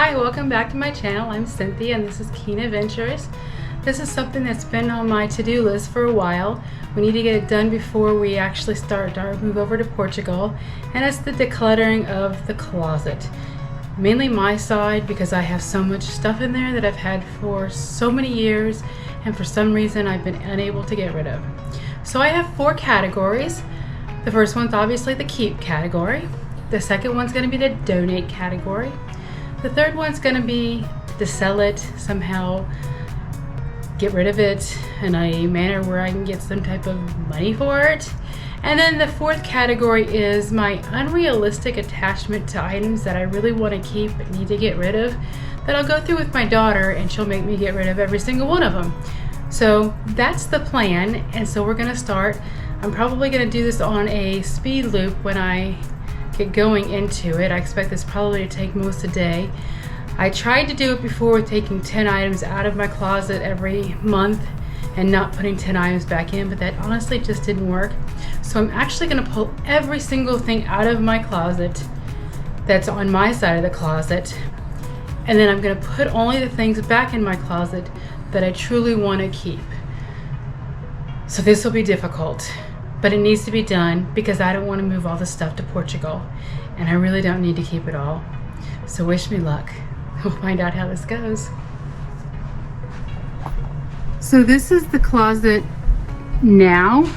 Hi, welcome back to my channel. I'm Cynthia and this is Keen Adventures. This is something that's been on my to-do list for a while. We need to get it done before we actually start our move over to Portugal, and it's the decluttering of the closet. Mainly my side, because I have so much stuff in there that I've had for so many years and for some reason I've been unable to get rid of. So I have 4 categories. The first one's obviously the keep category. The second one's going to be the donate category. The third one's going to be to sell it somehow, get rid of it in a manner where I can get some type of money for it. And then the fourth category is my unrealistic attachment to items that I really want to keep but need to get rid of, that I'll go through with my daughter and she'll make me get rid of every single one of them. So that's the plan, and so we're going to start. I'm probably going to do this on a speed loop when I get going into it. I expect this probably to take most of the day. I tried to do it before with taking 10 items out of my closet every month and not putting 10 items back in, but that honestly just didn't work. So I'm actually going to pull every single thing out of my closet that's on my side of the closet, and then I'm going to put only the things back in my closet that I truly want to keep. So this will be difficult, but it needs to be done because I don't want to move all the stuff to Portugal, and I really don't need to keep it all. So wish me luck. We'll find out how this goes. So this is the closet now.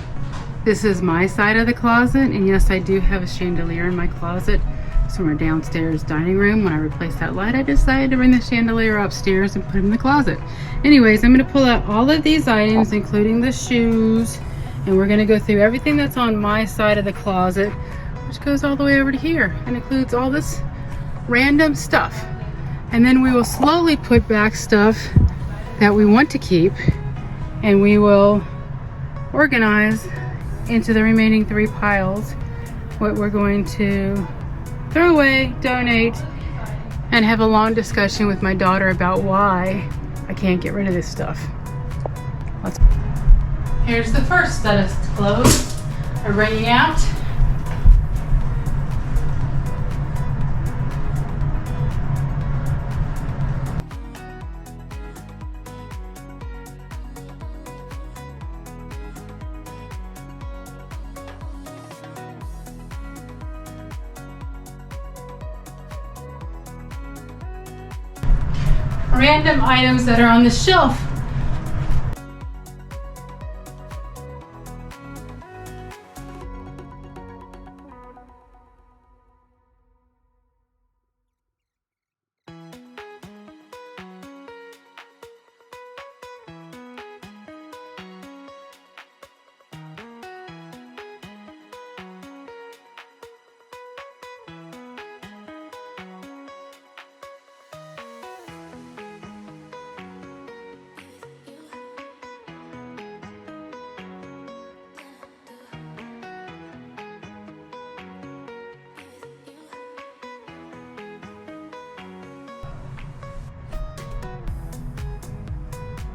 This is my side of the closet, and yes, I do have a chandelier in my closet. It's from our downstairs dining room. When I replaced that light, I decided to bring the chandelier upstairs and put it in the closet. Anyways, I'm going to pull out all of these items, including the shoes, and we're going to go through everything that's on my side of the closet, which goes all the way over to here and includes all this random stuff. And then we will slowly put back stuff that we want to keep, and we will organize into the remaining 3 piles what we're going to throw away, donate, and have a long discussion with my daughter about why I can't get rid of this stuff. Here's the first set of clothes are bringing out. Random items that are on the shelf.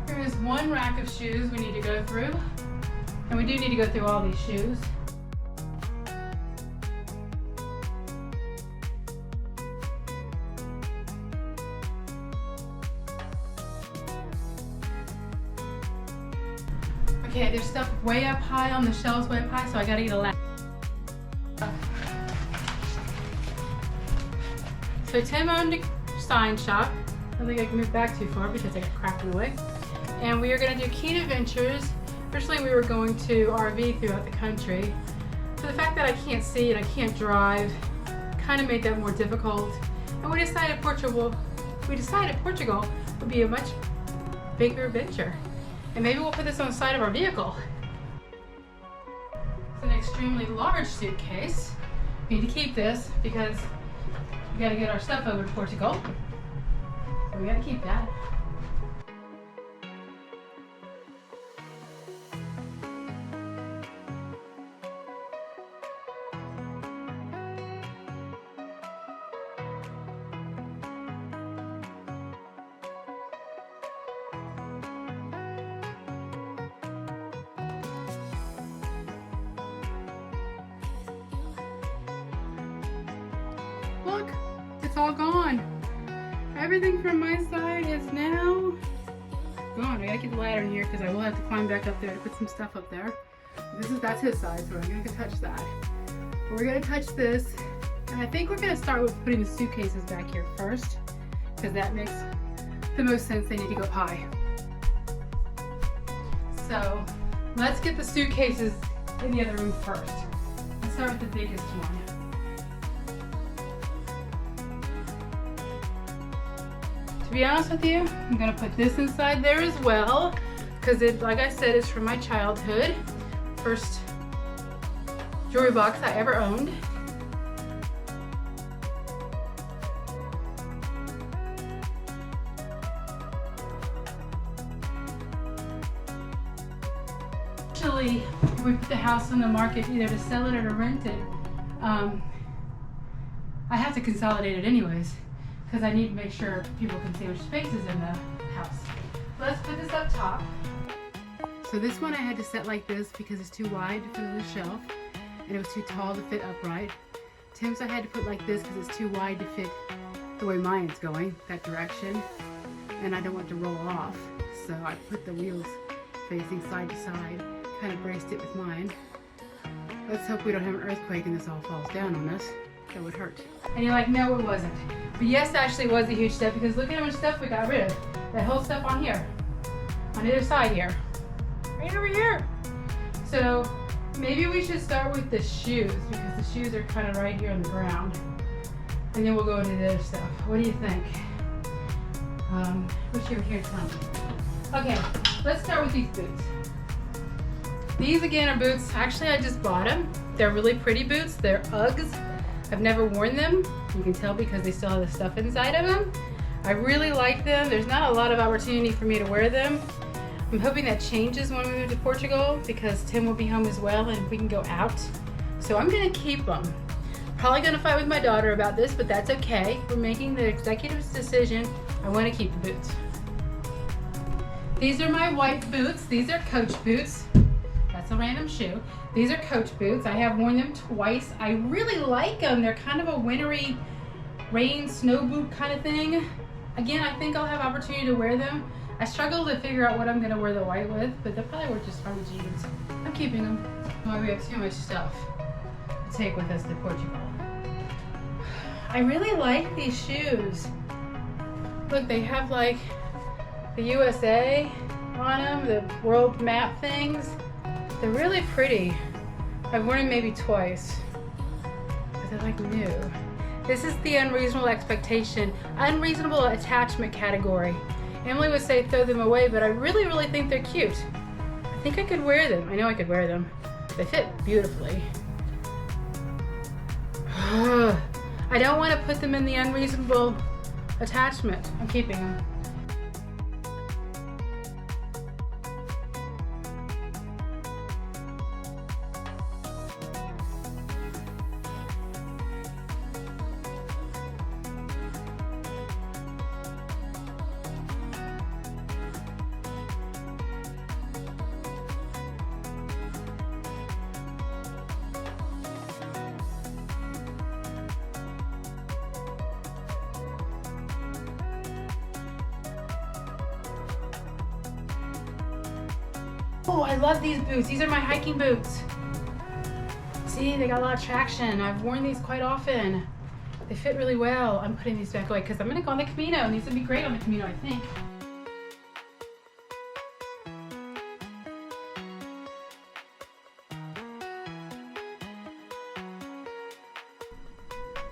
Here's one rack of shoes we need to go through, and we do need to go through all these shoes. Okay, there's stuff way up high on the shelves, way up high, so I gotta get a ladder. So Tim owned a sign shop. I don't think I can move back too far because I got crap in the way. And we are going to do Keen Adventures. Originally we were going to RV throughout the country. So the fact that I can't see and I can't drive kind of made that more difficult. And we decided Portugal would be a much bigger adventure. And maybe we'll put this on the side of our vehicle. It's an extremely large suitcase. We need to keep this because we got to get our stuff over to Portugal. So we got to keep that. Look, it's all gone. everything from my side is now gone. I gotta get the ladder in here because I will have to climb back up there to put some stuff up there. That's his side, so I'm gonna touch that. But we're gonna touch this, and I think we're gonna start with putting the suitcases back here first, because that makes the most sense. They need to go high. So let's get the suitcases in the other room first. Let's start with the biggest one. To be honest with you, I'm gonna put this inside there as well, because it, like I said, is from my childhood. First jewelry box I ever owned. Actually, we put the house on the market either to sell it or to rent it. I have to consolidate it anyways, because I need to make sure people can see which space is in the house. Let's put this up top. So this one I had to set like this because it's too wide to fit on the shelf, and it was too tall to fit upright. Tim's I had to put like this because it's too wide to fit the way mine's going, that direction, and I don't want it to roll off. So I put the wheels facing side to side, kind of braced it with mine. Let's hope we don't have an earthquake and this all falls down on us. That would hurt. And you're like, no, it wasn't. But yes, actually it was a huge step, because look at how much stuff we got rid of. That whole stuff on here, on the other side here, right over here. So maybe we should start with the shoes, because the shoes are kind of right here on the ground. And then we'll go into the other stuff. What do you think? Wish you were here to tell me. Okay, let's start with these boots. These again are boots, actually I just bought them. They're really pretty boots, they're Uggs. I've never worn them. You can tell because they still have the stuff inside of them. I really like them. There's not a lot of opportunity for me to wear them. I'm hoping that changes when we move to Portugal, because Tim will be home as well and we can go out. So I'm gonna keep them. Probably gonna fight with my daughter about this, but that's okay. We're making the executive decision. I wanna keep the boots. These are my white boots. These are Coach boots. That's a random shoe. These are Coach boots. I have worn them twice. I really like them. They're kind of a wintry rain snow boot kind of thing. Again, I think I'll have opportunity to wear them. I struggle to figure out what I'm gonna wear the white with, but they'll probably work just fine with jeans. I'm keeping them. Oh, we have too much stuff to take with us to Portugal. I really like these shoes. Look, they have like the USA on them, the world map things. They're really pretty. I've worn them maybe twice, but they're like new. This is the unreasonable expectation, unreasonable attachment category. Emily would say throw them away, but I really think they're cute. I think I could wear them. I know I could wear them. They fit beautifully. I don't want to put them in the unreasonable attachment. I'm keeping them. Oh, I love these boots. These are my hiking boots. See, they got a lot of traction. I've worn these quite often. They fit really well. I'm putting these back away because I'm gonna go on the Camino, and these would be great on the Camino, I think.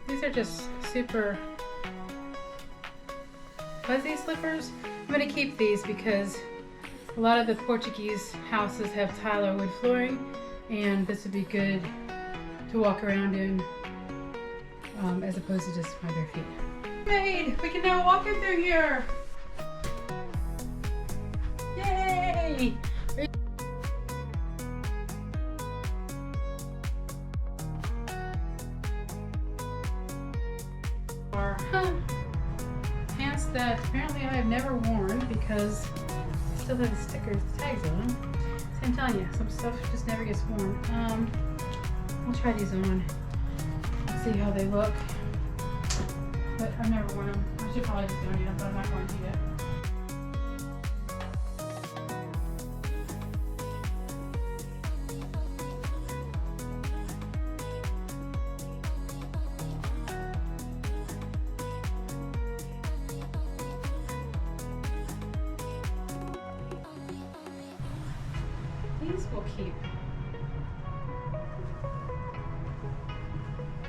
These are just super fuzzy slippers. I'm gonna keep these because a lot of the Portuguese houses have tile or wood flooring, and this would be good to walk around in as opposed to just my bare feet. Made! We can now walk in through here! Yay! Our pants that apparently I have never worn because still have the stickers, the tags on them. So I'm telling you, some stuff just never gets worn. I'll try these on and see how they look. But I've never worn them. should probably just donate them, but I'm not going to yet. These will keep.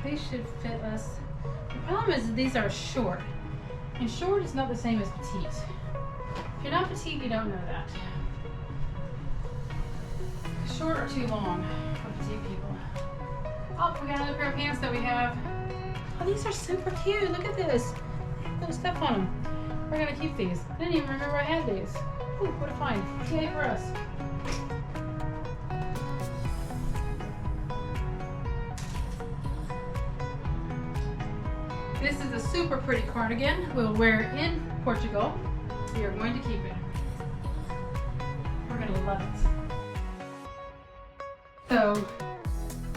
They should fit us. The problem is that these are short. And short is not the same as petite. If you're not petite, you don't know that. Short or too long for petite people. Oh, we got another pair of pants that we have. Oh, these are super cute. Look at this. They have little stuff on them. We're gonna keep these. I didn't even remember I had these. Ooh, what a find. Yay for us. This is a super pretty cardigan. We'll wear it in Portugal. We are going to keep it. We're going to love it. So,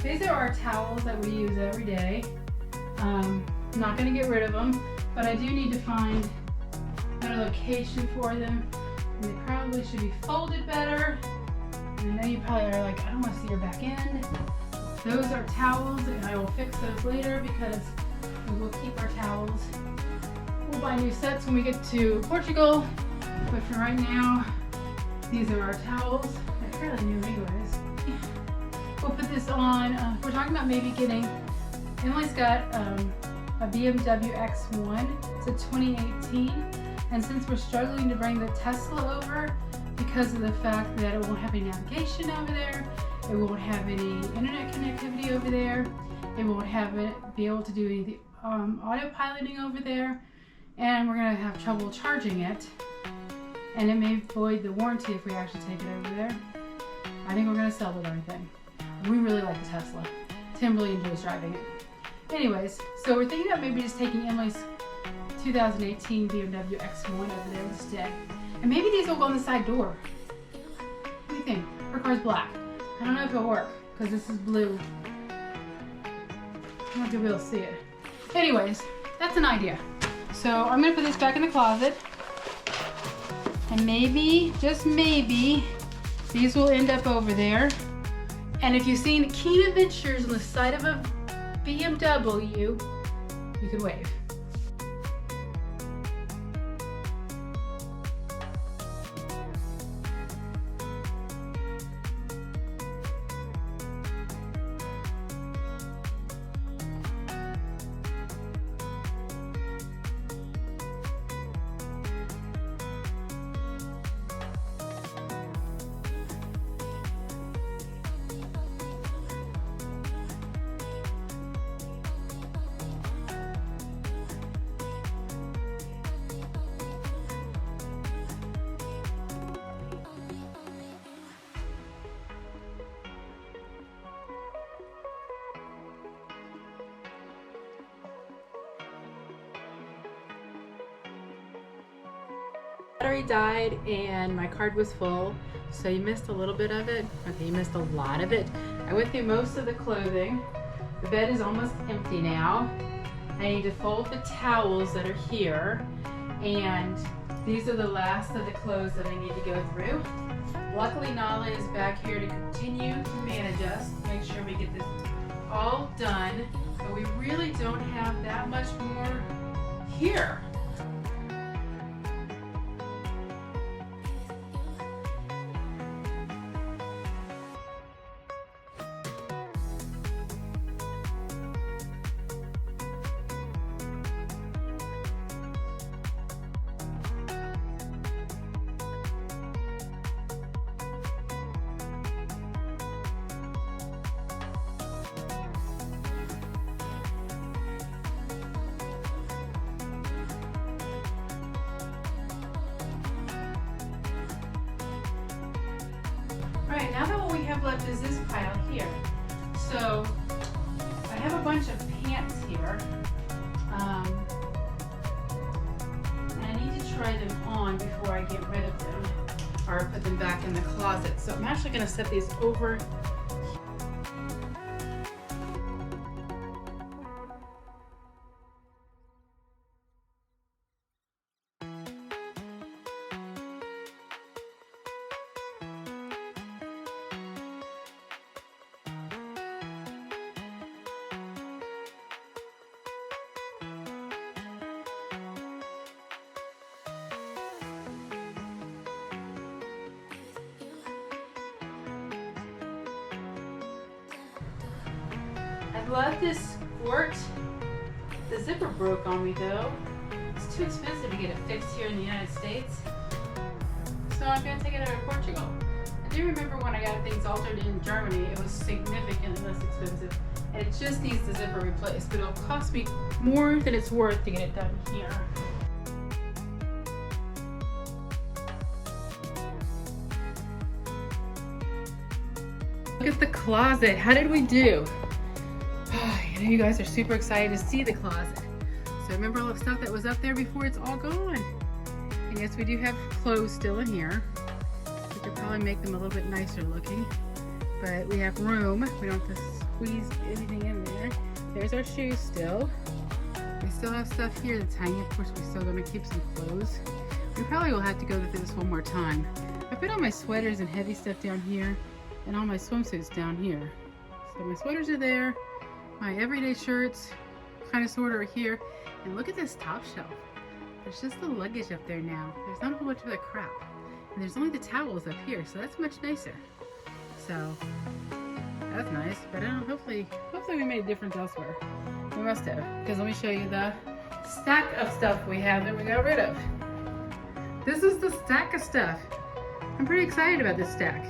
these are our towels that we use every day. Not going to get rid of them, but I do need to find a better location for them. And they probably should be folded better. And I know you probably are like, I don't want to see your back end. Those are towels, and I will fix those later because we will keep our towels. We'll buy new sets when we get to Portugal, but for right now, these are our towels. They're fairly new anyways. We'll put this on. We're talking about maybe getting, Emily's got a BMW X1. It's a 2018, and since we're struggling to bring the Tesla over because of the fact that it won't have any navigation over there, it won't have any internet connectivity over there, it won't have it be able to do any of the autopiloting over there, and we're going to have trouble charging it, and it may void the warranty if we actually take it over there. I think we're going to sell the darn thing. We really like the Tesla. Tim really enjoys driving it. Anyways, so we're thinking about maybe just taking Emily's 2018 BMW X1 over there instead, and maybe these will go on the side door. What do you think? Her car's black. I don't know if it'll work because this is blue. I'm not going to be able to see it. Anyways, that's an idea. So I'm going to put this back in the closet. And maybe, just maybe, these will end up over there. And if you've seen Keen Adventures on the side of a BMW, you could wave. Battery died and my card was full, so you missed a little bit of it. Okay, you missed a lot of it. I went through most of the clothing. The bed is almost empty now. I need to fold the towels that are here, and these are the last of the clothes that I need to go through. Luckily, Nahla is back here to continue to manage us, make sure we get this all done, but we really don't have that much more here. Alright, now that what we have left is this pile here. So, I have a bunch of pants here. And I need to try them on before I get rid of them, or put them back in the closet. So I'm actually going to set these over glad this worked. The zipper broke on me though. It's too expensive to get it fixed here in the United States. So I'm gonna take it over to Portugal. I do remember when I got things altered in Germany, it was significantly less expensive. And it just needs the zipper replaced, but it'll cost me more than it's worth to get it done here. Look at the closet. How did we do? I know you guys are super excited to see the closet. So remember all the stuff that was up there before? It's all gone. And yes, we do have clothes still in here. We could probably make them a little bit nicer looking. But we have room. We don't have to squeeze anything in there. There's our shoes still. We still have stuff here that's hanging. Of course, we're still gonna keep some clothes. We probably will have to go through this one more time. I put all my sweaters and heavy stuff down here and all my swimsuits down here. So my sweaters are there. My everyday shirts kind of sort of are here. And look at this top shelf. There's just the luggage up there now. There's not a whole bunch of other crap. And there's only the towels up here, so that's much nicer. So that's nice, but hopefully we made a difference elsewhere. We must have, because let me show you the stack of stuff we have that we got rid of. This is the stack of stuff. I'm pretty excited about this stack.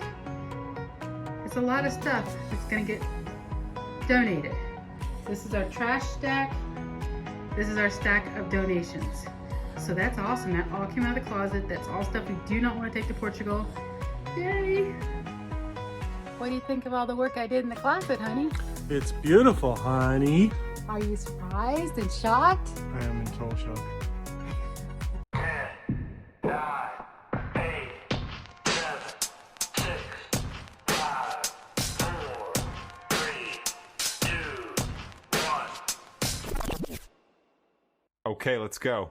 It's a lot of stuff that's gonna get donated. This is our trash stack. This is our stack of donations. So that's awesome. That all came out of the closet. That's all stuff we do not want to take to Portugal. Yay! What do you think of all the work I did in the closet, honey? It's beautiful, honey. Are you surprised and shocked? I am in total shock. 10, 9, 8, 7, 6, 5, 4, 3, 2, 1. Okay, let's go.